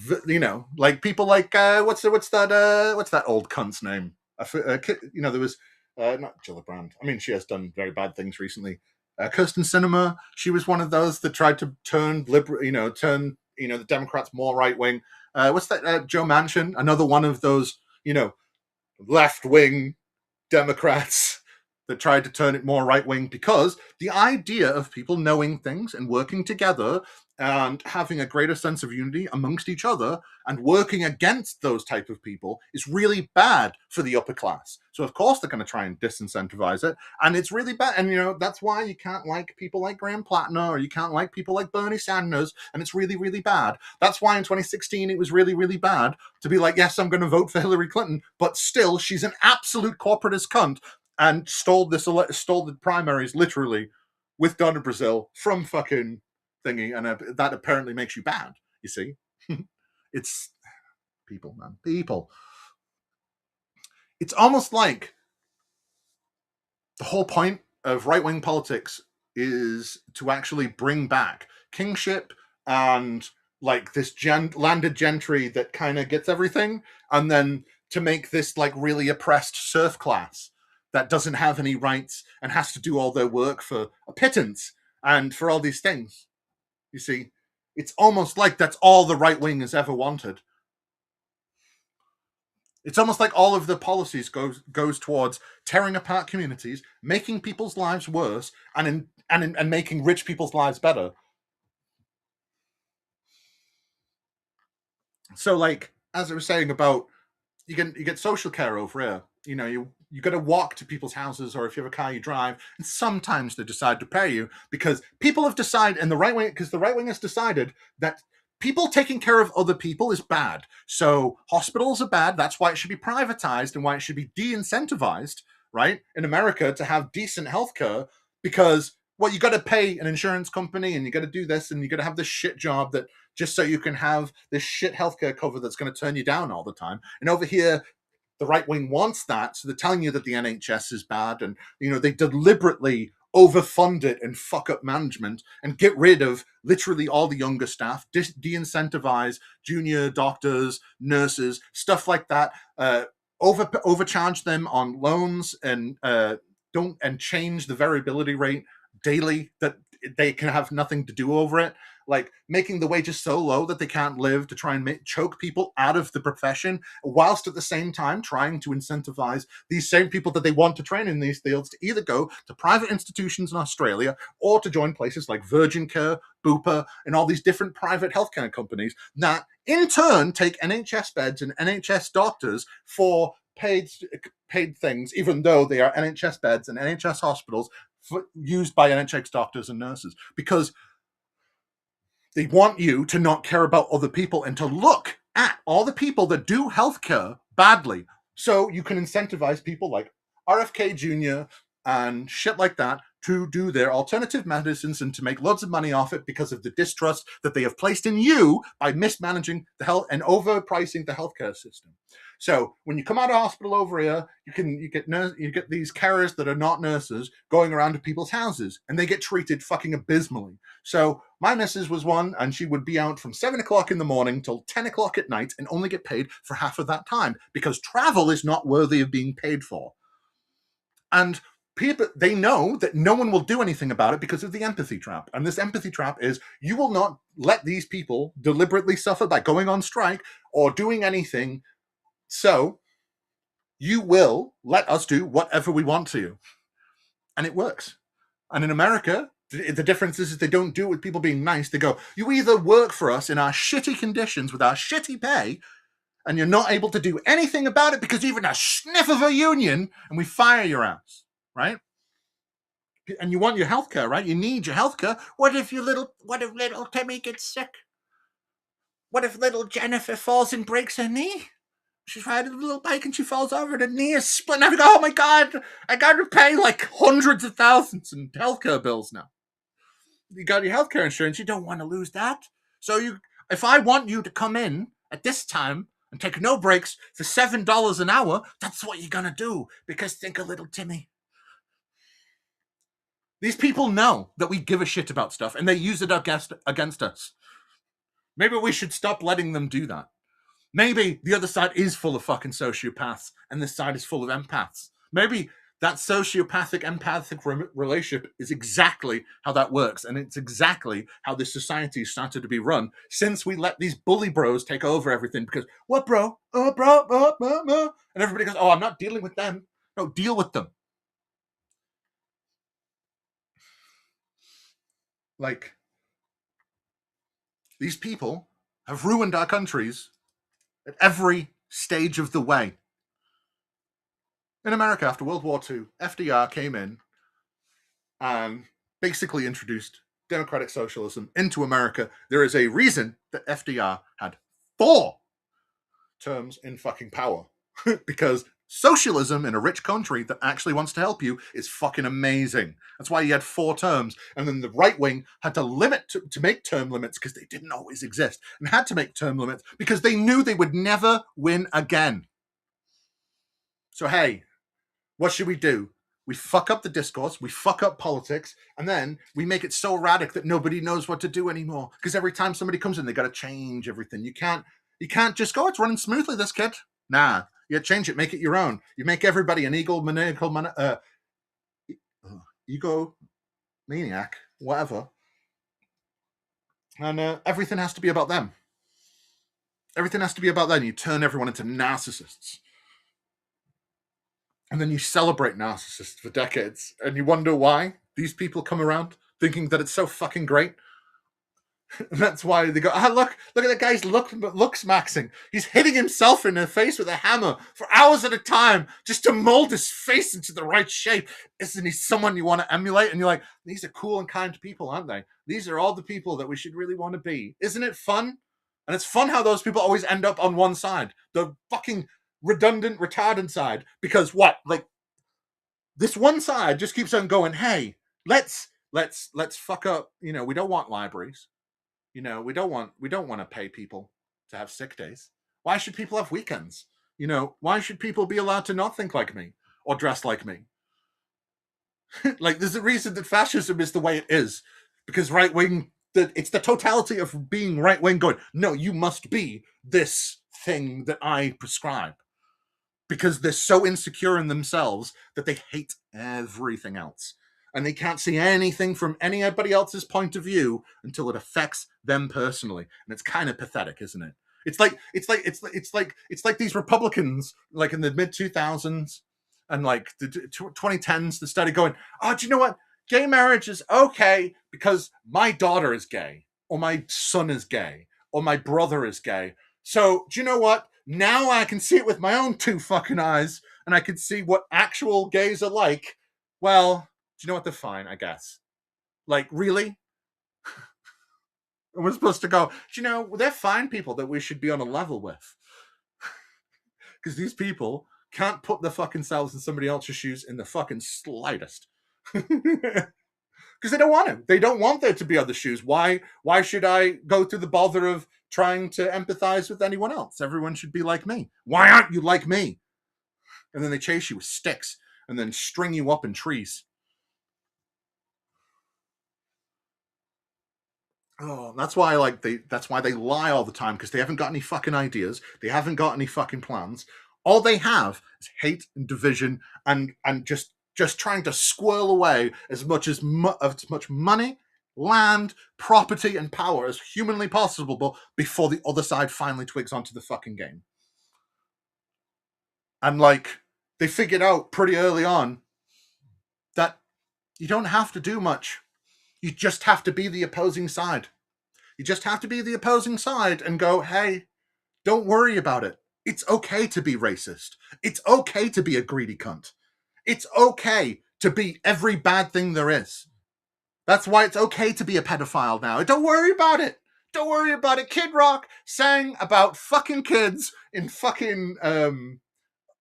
like people like what's that old cunt's name? There was not Gillibrand. I mean, she has done very bad things recently. Kirsten Sinema, she was one of those that tried to turn the Democrats more right wing. What's that? Joe Manchin, another one of those left wing Democrats that tried to turn it more right wing, because the idea of people knowing things and working together and having a greater sense of unity amongst each other and working against those type of people is really bad for the upper class. So of course they're going to try and disincentivize it, and it's really bad. And that's why you can't like people like Graham Plattner, or you can't like people like Bernie Sanders, and it's really, really bad. That's why in 2016 it was really, really bad to be like, yes, I'm going to vote for Hillary Clinton, but still she's an absolute corporatist cunt and stole the primaries literally with Donna Brazil from fucking thingy, and that apparently makes you bad. You see, it's people, man, people. It's almost like the whole point of right-wing politics is to actually bring back kingship and like this landed gentry that kind of gets everything, and then to make this like really oppressed serf class that doesn't have any rights and has to do all their work for a pittance and for all these things. You see, it's almost like that's all the right wing has ever wanted. It's almost like all of the policies goes towards tearing apart communities, making people's lives worse, and making rich people's lives better. So, like as I was saying about you get social care over here. You got to walk to people's houses, or if you have a car, you drive. And sometimes they decide to pay you because people have decided, and the right wing has decided that people taking care of other people is bad. So hospitals are bad. That's why it should be privatized and why it should be de-incentivized, right? In America to have decent healthcare, because you got to pay an insurance company, and you got to do this, and you got to have this shit job that just so you can have this shit healthcare cover that's going to turn you down all the time. And over here, the right wing wants that, so they're telling you that the NHS is bad, and they deliberately overfund it and fuck up management and get rid of literally all the younger staff, de-incentivize junior doctors, nurses, stuff like that, overcharge them on loans, and change the variability rate daily that they can have nothing to do over it, like making the wages so low that they can't live, to try and choke people out of the profession, whilst at the same time trying to incentivize these same people that they want to train in these fields to either go to private institutions in Australia or to join places like Virgin Care, Bupa, and all these different private healthcare companies that in turn take NHS beds and NHS doctors for paid things, even though they are NHS beds and NHS hospitals used by NHS doctors and nurses, because they want you to not care about other people and to look at all the people that do healthcare badly. So you can incentivize people like RFK Jr. and shit like that to do their alternative medicines and to make loads of money off it because of the distrust that they have placed in you by mismanaging the health and overpricing the healthcare system. So when you come out of hospital over here, you get these carers that are not nurses going around to people's houses, and they get treated fucking abysmally. So my missus was one, and she would be out from 7 o'clock in the morning till 10 o'clock at night and only get paid for half of that time because travel is not worthy of being paid for. And people, they know that no one will do anything about it because of the empathy trap. And this empathy trap is you will not let these people deliberately suffer by going on strike or doing anything. So you will let us do whatever we want to you. And it works. And in America, the difference is they don't do it with people being nice. They go, you either work for us in our shitty conditions with our shitty pay, and you're not able to do anything about it because even a sniff of a union, and we fire your ass, right? And you want your healthcare, right? You need your healthcare. What if little Timmy gets sick? What if little Jennifer falls and breaks her knee? She's riding a little bike and she falls over, and her knee is split. And I go, oh my God, I got to pay like hundreds of thousands in healthcare bills now. You got your healthcare insurance. You don't want to lose that. So if I want you to come in at this time and take no breaks for $7 an hour, that's what you're going to do. Because think of little Timmy. These people know that we give a shit about stuff, and they use it against us. Maybe we should stop letting them do that. Maybe the other side is full of fucking sociopaths, and this side is full of empaths. Maybe that sociopathic empathic relationship is exactly how that works, and it's exactly how this society started to be run since we let these bully bros take over everything. Because what, bro? Oh, bro, and everybody goes, oh, I'm not dealing with them. No, deal with them. Like, these people have ruined our countries at every stage of the way. In America, after World War II, FDR came in and basically introduced democratic socialism into America. There is a reason that FDR had 4 terms in fucking power. Because socialism in a rich country that actually wants to help you is fucking amazing. That's why he had 4 terms. And then the right wing had to limit to make term limits because they didn't always exist, and had to make term limits because they knew they would never win again. So, hey, what should we do? We fuck up the discourse, we fuck up politics, and then we make it so erratic that nobody knows what to do anymore. Because every time somebody comes in, they got to change everything. You can't just go, it's running smoothly, this kid. Nah, you change it, make it your own. You make everybody an egomaniac, whatever. And everything has to be about them. Everything has to be about them. You turn everyone into narcissists. And then you celebrate narcissists for decades, and you wonder why these people come around thinking that it's so fucking great. And that's why they go, look at the guy's looks maxing. He's hitting himself in the face with a hammer for hours at a time just to mold his face into the right shape. Isn't he someone you want to emulate? And you're like, these are cool and kind people, aren't they? These are all the people that we should really want to be. Isn't it fun? And it's fun how those people always end up on one side. The fucking redundant, retardant side. Because what? Like, this one side just keeps on going, hey, let's fuck up. We don't want libraries. We don't want to pay people to have sick days. Why should people have weekends? Why should people be allowed to not think like me or dress like me? Like, there's a reason that fascism is the way it is, because right wing, it's the totality of being right wing going, no, you must be this thing that I prescribe, because they're so insecure in themselves that they hate everything else. And they can't see anything from anybody else's point of view until it affects them personally. And it's kind of pathetic, isn't it? It's like these Republicans, like in the mid 2000s and like the 2010s, that started going, oh, do you know what? Gay marriage is okay because my daughter is gay, or my son is gay, or my brother is gay. So do you know what? Now I can see it with my own 2 fucking eyes, and I can see what actual gays are like. Well, do you know what? They're fine, I guess. Like, really? And we're supposed to go, they're fine people that we should be on a level with. Because these people can't put their fucking selves in somebody else's shoes in the fucking slightest. Because they don't want to. They don't want there to be other shoes. Why should I go through the bother of trying to empathize with anyone else? Everyone should be like me. Why aren't you like me? And then they chase you with sticks and then string you up in trees. Oh, that's why they lie all the time, because they haven't got any fucking ideas. They haven't got any fucking plans. All they have is hate and division and just trying to squirrel away as much money, land, property, and power as humanly possible before the other side finally twigs onto the fucking game. And like, they figured out pretty early on that You don't have to do much. You just have to be the opposing side. You just have to be the opposing side and go, hey, don't worry about it. It's okay to be racist. It's okay to be a greedy cunt. It's okay to be every bad thing there is. That's why it's okay to be a pedophile now. Don't worry about it. Don't worry about it. Kid Rock sang about fucking kids in fucking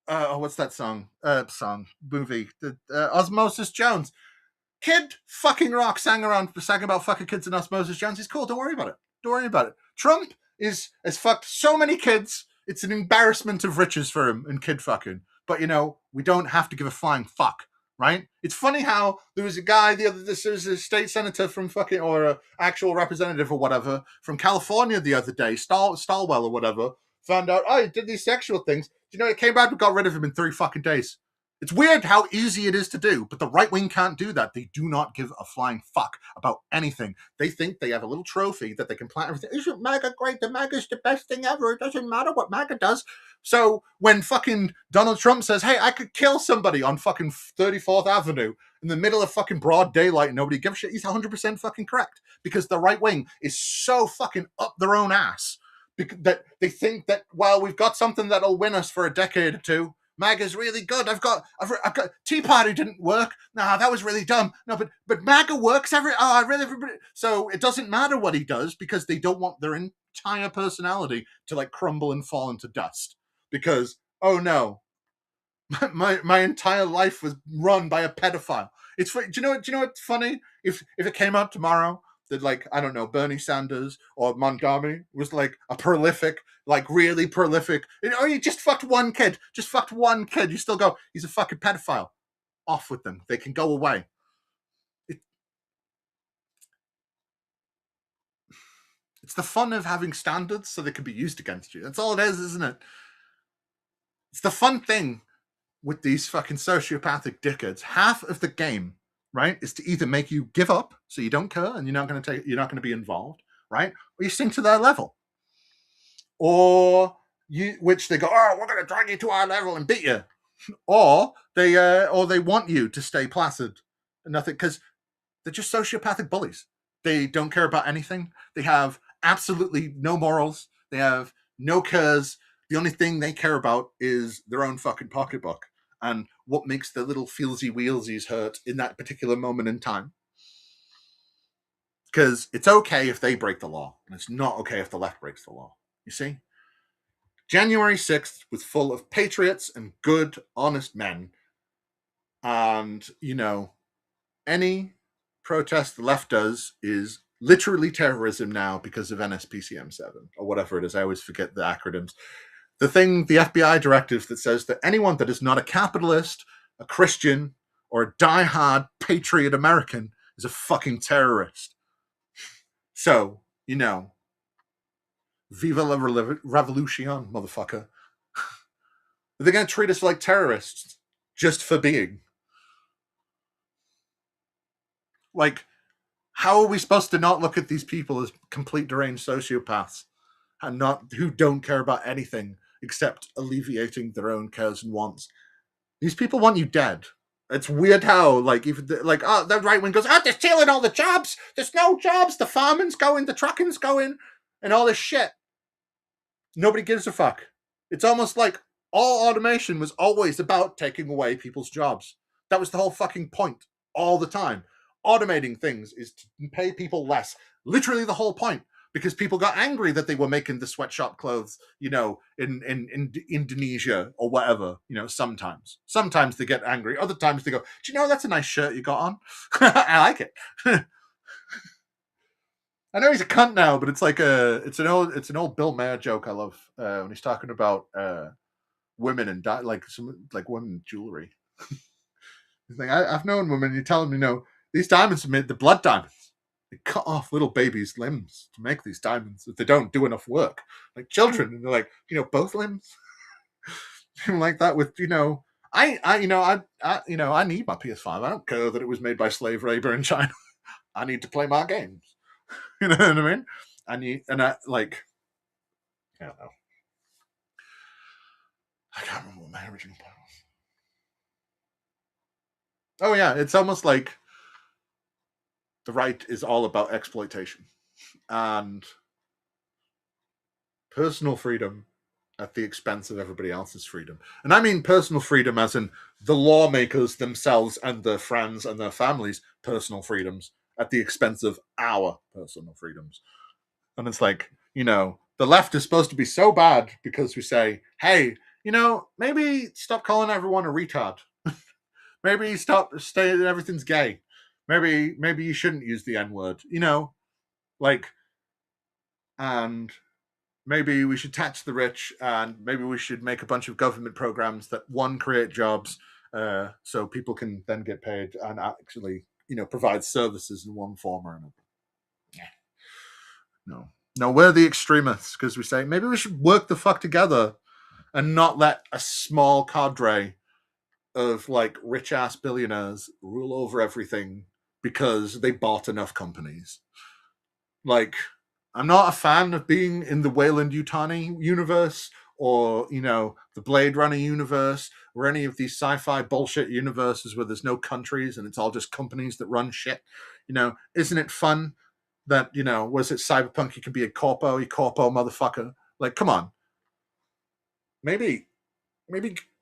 what's that song? Movie. Osmosis Jones. Kid fucking Rock sang about fucking kids in Osmosis Jones. He's cool. Don't worry about it. Don't worry about it. Trump has fucked so many kids. It's an embarrassment of riches for him and kid fucking. But we don't have to give a flying fuck, right? It's funny how there was a guy there was a state senator from fucking, or an actual representative or whatever from California the other day, Stalwell or whatever, found out, he did these sexual things. It came back and got rid of him in 3 fucking days. It's weird how easy it is to do, but the right wing can't do that. They do not give a flying fuck about anything. They think they have a little trophy that they can plant everything. Isn't MAGA great? The MAGA's the best thing ever. It doesn't matter what MAGA does. So when fucking Donald Trump says, hey, I could kill somebody on fucking 34th Avenue in the middle of fucking broad daylight and nobody gives a shit, he's 100% fucking correct. Because the right wing is so fucking up their own ass that they think that, well, we've got something that'll win us for a decade or two. MAGA's really good. I've got Tea Party didn't work. Nah, that was really dumb. No, but MAGA works everybody. So it doesn't matter what he does because they don't want their entire personality to like crumble and fall into dust. Because, oh no, my entire life was run by a pedophile. It's do you know what's funny? If it came out tomorrow that, like, I don't know, Bernie Sanders or Montgomery was like a prolific, like really prolific, you just fucked one kid, you still go, he's a fucking pedophile. Off with them. They can go away. It's the fun of having standards so they can be used against you. That's all it is, isn't it? It's the fun thing with these fucking sociopathic dickheads. Half of the game, right, is to either make you give up so you don't care and you're not going to be involved, right, or you sink to their level, or which they go, oh, we're going to drag you to our level and beat you, or they want you to stay placid and nothing, because they're just sociopathic bullies. They don't care about anything. They have absolutely no morals. They have no cares. The only thing they care about is their own fucking pocketbook and what makes their little feelsy wheelsies hurt in that particular moment in time. Because it's okay if they break the law, and it's not okay if the left breaks the law. You see? January 6th was full of patriots and good, honest men. And, any protest the left does is literally terrorism now because of NSPCM 7 or whatever it is. I always forget the acronyms. The FBI directive that says that anyone that is not a capitalist, a Christian, or a diehard patriot American is a fucking terrorist. So, viva la revolution, motherfucker. They're going to treat us like terrorists just for being. Like, how are we supposed to not look at these people as complete deranged sociopaths and who don't care about anything except alleviating their own cares and wants? These people want you dead. It's weird how, like, even the right wing goes, they're stealing all the jobs. There's no jobs. The farming's going, the trucking's going, and all this shit. Nobody gives a fuck. It's almost like all automation was always about taking away people's jobs. That was the whole fucking point all the time. Automating things is to pay people less. Literally the whole point. Because people got angry that they were making the sweatshop clothes, in Indonesia or whatever, sometimes. Sometimes they get angry. Other times they go, do you know that's a nice shirt you got on? I like it. I know he's a cunt now, but it's like it's an old Bill Maher joke I love when he's talking about women and women jewelry. He's like, I've known women. You tell them, these diamonds are made, the blood diamonds. They cut off little babies' limbs to make these diamonds if they don't do enough work, like children. And they're like, both limbs, like that. With I need my PS5. I don't care that it was made by slave labor in China. I need to play my games. You know what I mean? I don't know. I can't remember what my original plan was. Oh yeah, it's almost like the right is all about exploitation and personal freedom at the expense of everybody else's freedom. And I mean personal freedom as in the lawmakers themselves and their friends and their families' personal freedoms at the expense of our personal freedoms. And it's like, the left is supposed to be so bad because we say, hey, maybe stop calling everyone a retard. Maybe stop saying everything's gay. Maybe you shouldn't use the N-word. And maybe we should tax the rich, and maybe we should make a bunch of government programs that create jobs, so people can then get paid and actually, provide services in one form or another. No, we're the extremists because we say maybe we should work the fuck together and not let a small cadre of rich ass billionaires rule over everything because they bought enough companies. I'm not a fan of being in the Wayland Yutani universe or, the Blade Runner universe or any of these sci-fi bullshit universes where there's no countries and it's all just companies that run shit. Isn't it fun that, was it Cyberpunk? You could be a corpo motherfucker. Come on. Maybe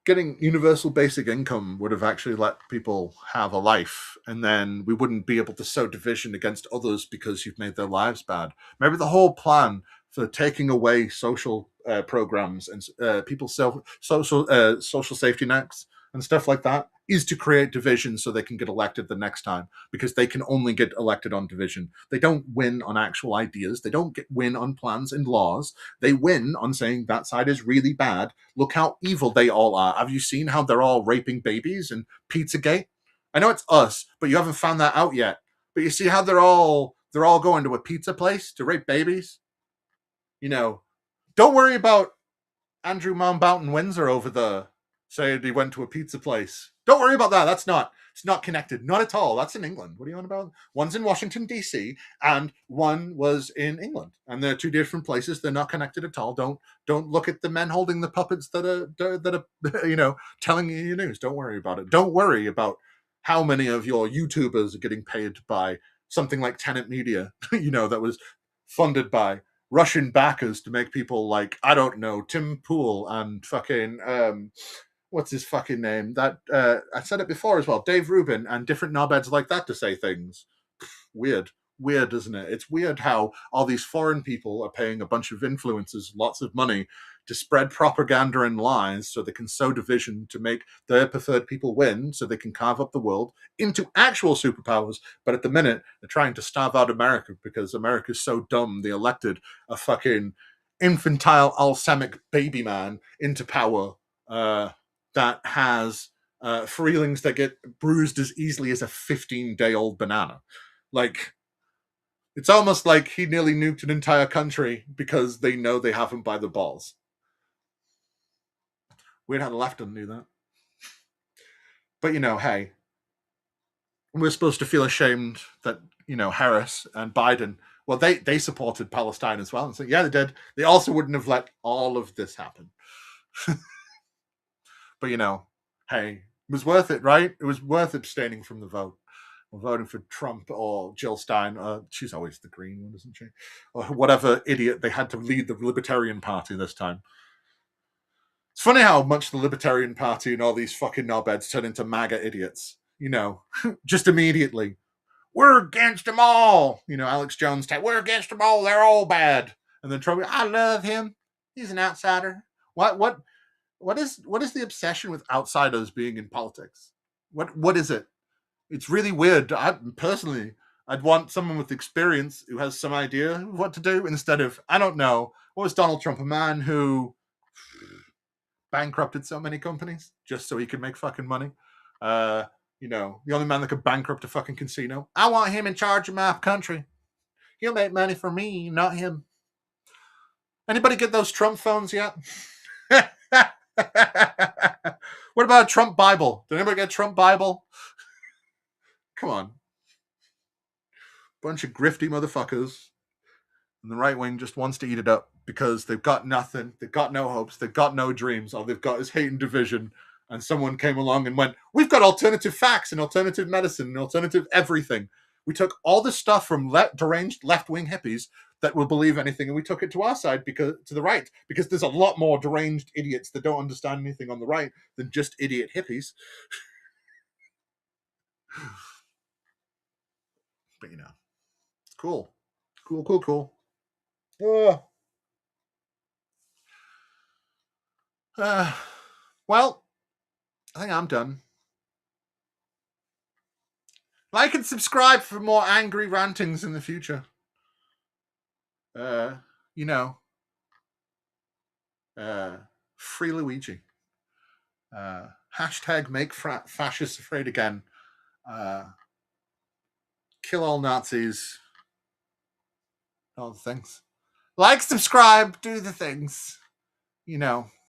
getting universal basic income would have actually let people have a life, and then we wouldn't be able to sow division against others because you've made their lives bad. Maybe the whole plan for taking away social programs and people's social safety nets and stuff like that is to create division so they can get elected the next time, because they can only get elected on division. They don't win on actual ideas. They don't win on plans and laws. They win on saying that side is really bad. Look how evil they all are. Have you seen how they're all raping babies in Pizzagate? I know it's us, but you haven't found that out yet. But you see how they're all going to a pizza place to rape babies? Don't worry about Andrew Mountbatten Windsor over there saying he went to a pizza place. Don't worry about that. It's not connected. Not at all. That's in England. What are you on about? One's in Washington, D.C., and one was in England. And they're two different places. They're not connected at all. Don't look at the men holding the puppets that are telling you your news. Don't worry about it. Don't worry about how many of your YouTubers are getting paid by something like Tenet Media, that was funded by Russian backers to make people like, I don't know, Tim Pool and fucking what's his fucking name? That I said it before as well, Dave Rubin and different knobheads like that to say things. Weird, isn't it? It's weird how all these foreign people are paying a bunch of influencers lots of money to spread propaganda and lies so they can sow division to make their preferred people win so they can carve up the world into actual superpowers. But at the minute, they're trying to starve out America because America's so dumb they elected a fucking infantile alchemic baby man into power that has feelings that get bruised as easily as a 15-day-old banana. It's almost like he nearly nuked an entire country because they know they have him by the balls. Weird how the left doesn't do that. But, hey, we're supposed to feel ashamed that, Harris and Biden, well, they supported Palestine as well. And so, yeah, they did. They also wouldn't have let all of this happen. But, hey, it was worth it, right? It was worth abstaining from the vote. Or voting for Trump or Jill Stein. She's always the green one, isn't she? Or whatever idiot they had to lead the Libertarian Party this time. It's funny how much the Libertarian Party and all these fucking knobheads turn into MAGA idiots. Just immediately. We're against them all. Alex Jones type. We're against them all. They're all bad. And then Trump, I love him. He's an outsider. What is the obsession with outsiders being in politics? What is it? It's really weird. I'd want someone with experience who has some idea of what to do instead of, I don't know, what was Donald Trump, a man who bankrupted so many companies just so he could make fucking money? The only man that could bankrupt a fucking casino. I want him in charge of my country. He'll make money for me, not him. Anybody get those Trump phones yet? What about a Trump Bible? Did anybody get a Trump Bible? Come on. Bunch of grifty motherfuckers. And the right wing just wants to eat it up because they've got nothing. They've got no hopes. They've got no dreams. All they've got is hate and division. And someone came along and went, we've got alternative facts and alternative medicine and alternative everything. We took all the stuff from deranged left-wing hippies that will believe anything, and we took it to our side, because to the right, because there's a lot more deranged idiots that don't understand anything on the right than just idiot hippies. But it's cool. Cool. Well, I think I'm done. Like and subscribe for more angry rantings in the future. Free Luigi. Hashtag make fascists afraid again. Kill all Nazis. All the things. Like, subscribe, do the things.